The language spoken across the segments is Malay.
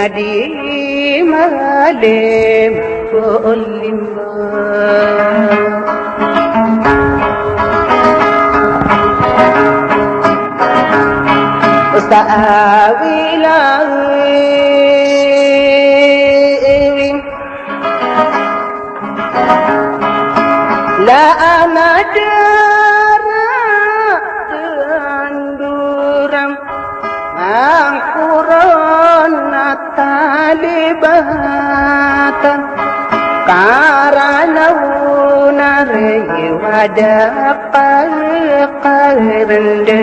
نادي مالم كل ما سأوي لا أنا تندورم angkurana talibatan karana unare wada qarende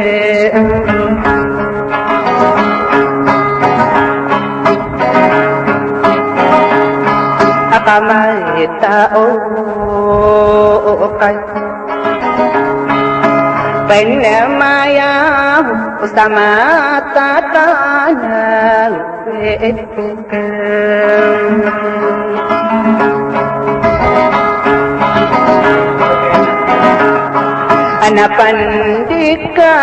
akamita kai Penamaya Usama Tatana Anapandika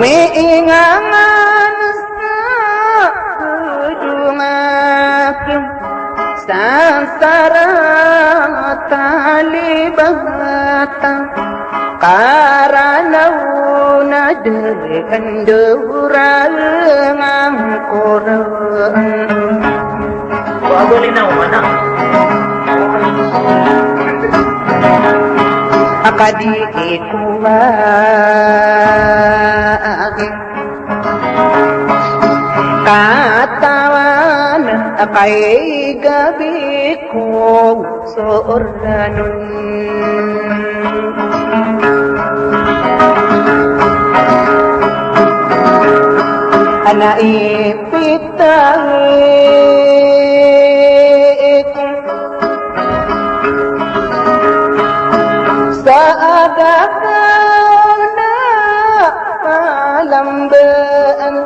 Meingangan Sudungakim Sansara talibata karana unadere endurang angkoran boleh na mana akadi ikuwa katawan akay gabi ko soorlanun anaipitang sa agaw na malambaan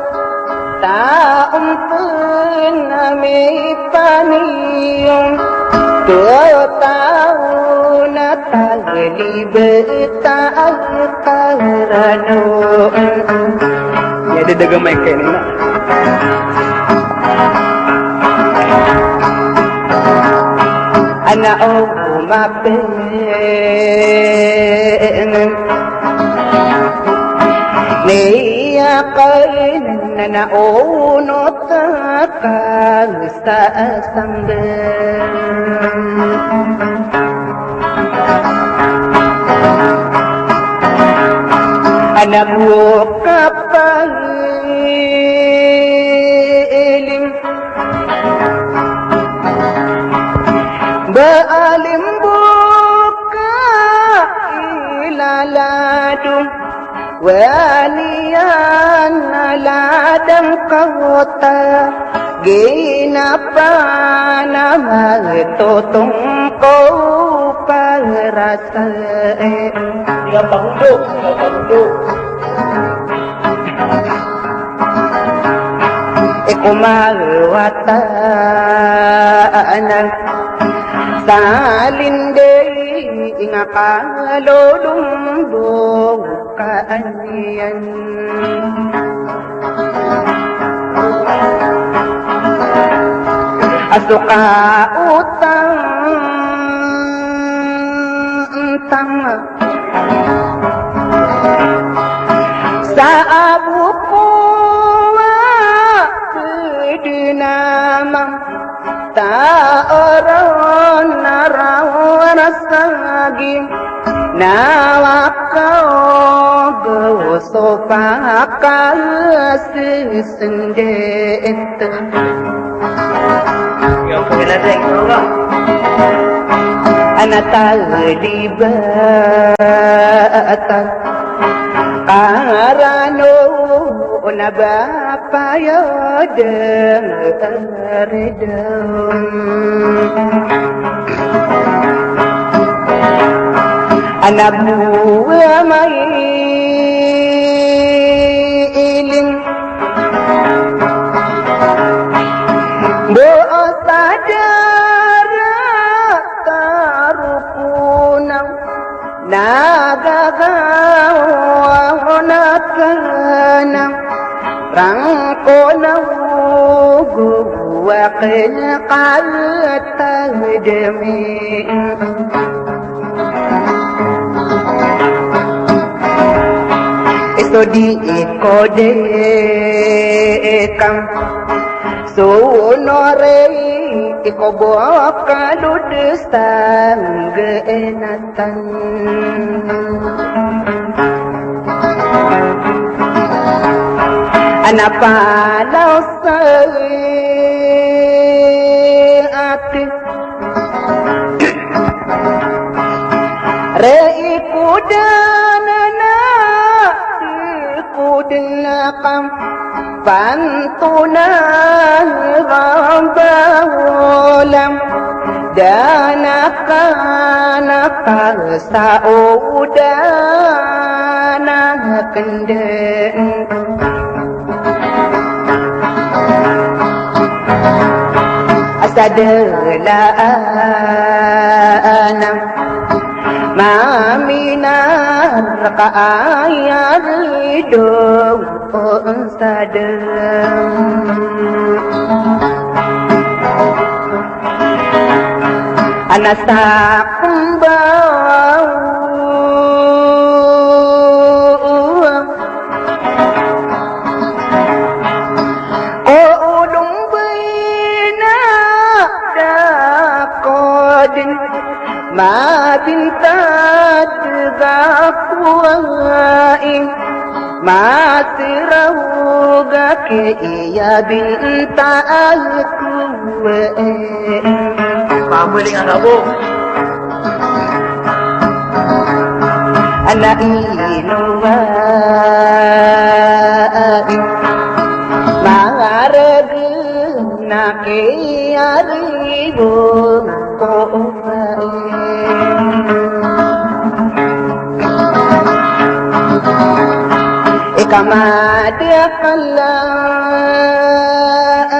taong na may paniyong tao na taglibeta ang karano ya dagang may kainin na ana o umapin Niya kainin na naunot ka sa asambel Anak mo kapahilim Baalim buka ilaladum Walian aladang kawata Ginapa na magtutong ko parasa Dia pangduk Ikumalwatanan Salinday nga kalolumbo kaaniyan Asuka utang tama sa abu ko dinamang taoron narawasagim nawakaw gusto pakal sesendet Yang pengeladang orang. anak talibatan karano na bapayodem anak buah mai iling doa sadara tarupunang nagagawanatan rangkonang guwakil kaltademi di ikode kam sonore ikobo kalud sanggenatan anapalau saati reikudanana dilakam pantunan rambahulam danaka saudana kendeng asadela anam maminar kaayar hidup sadam anasak bau kodung bina dakodin ma bintad gakuain ma sirahuga ke iya bintad kuwain Pamuling ang abo. anak inuwain mangarag na kiyaribo ikamada kala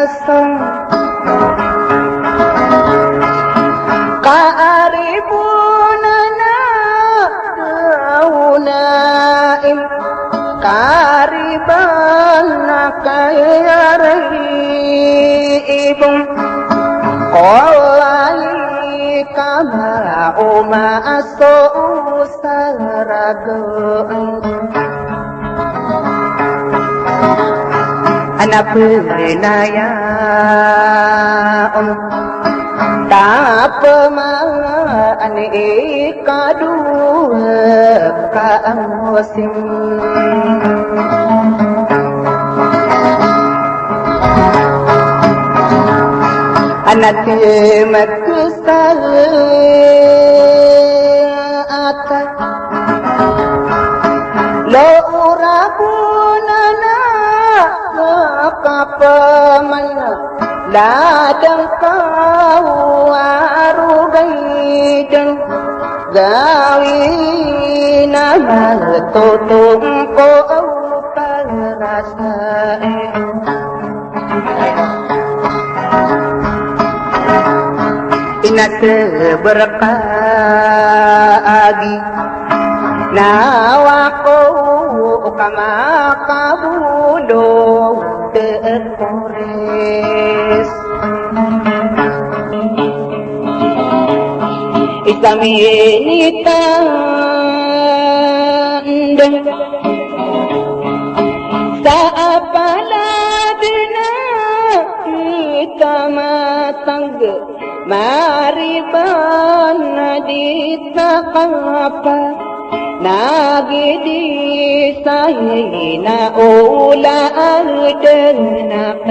asam kaaribunana daunaim karibana kayaribum qawali kama umaso saragang anak penayaan tapamaan ikadua kaasim anak temat kesaata lo urabunana kapaman ladang kau arugaidan gawina tutung ko parasai inat berkagi nawako kama kabudo teekores Islami tandang sa apaladna kita matang mariban di takapa Nagidi say na ula ardnak